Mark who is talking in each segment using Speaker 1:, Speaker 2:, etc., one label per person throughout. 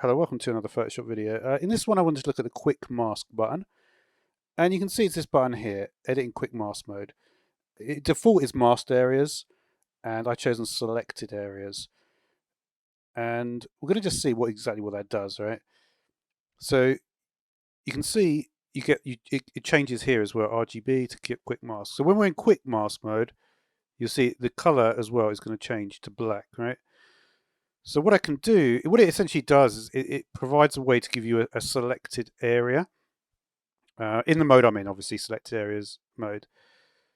Speaker 1: Hello, welcome to another Photoshop video. In this one I wanted to look at the Quick Mask button, and you can see it's this button here, Editing Quick Mask Mode. Default is masked areas, and I've chosen selected areas. And we're going to just see exactly what that does, right? So you can see it changes here as well, RGB to Quick Mask. So when we're in Quick Mask mode, you'll see the color as well is going to change to black, right? So what I can do, what it essentially does is it provides a way to give you a selected area. In the mode I'm in, obviously, selected areas mode.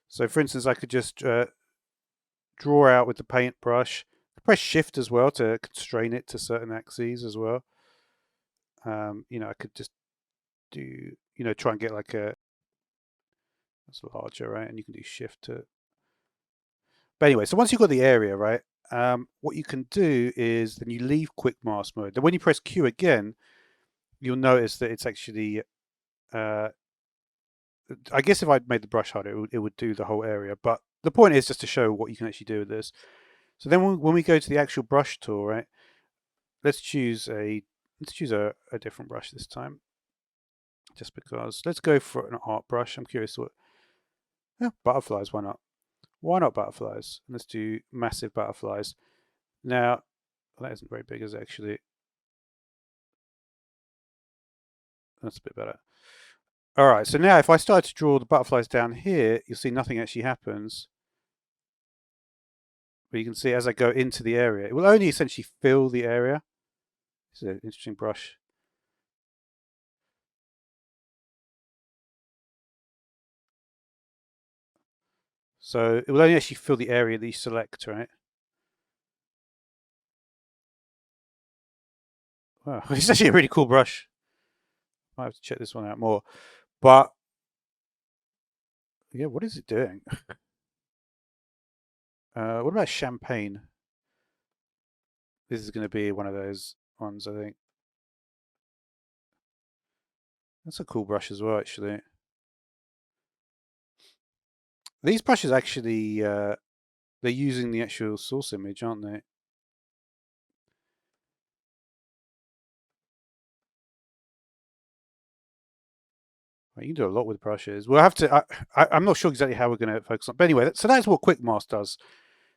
Speaker 1: So for instance, I could just draw out with the paintbrush. Press shift as well to constrain it to certain axes as well. I could just do, try and get like that's larger, right? And you can do shift to. But anyway, so once you've got the area, right, what you can do is then you leave Quick Mask mode. Then when you press Q again, you'll notice that it's actually, I guess if I'd made the brush harder, it would do the whole area. But the point is just to show what you can actually do with this. So then when we go to the actual brush tool, right, let's choose a different brush this time. Just because, let's go for an art brush. I'm curious what, butterflies, why not? Why not butterflies? Let's do massive butterflies. Now, that isn't very big, is it actually? That's a bit better. All right, so now if I start to draw the butterflies down here, you'll see nothing actually happens. But you can see as I go into the area, it will only essentially fill the area. It's an interesting brush. So it will only actually fill the area that you select, right? Wow, it's actually a really cool brush. Might have to check this one out more. But yeah, what is it doing? What about champagne? This is going to be one of those ones, I think. That's a cool brush as well, actually. These brushes actually, they're using the actual source image, aren't they? You can do a lot with brushes. We'll have to. I'm not sure exactly how we're going to focus on. But anyway, so that's what Quick Mask does.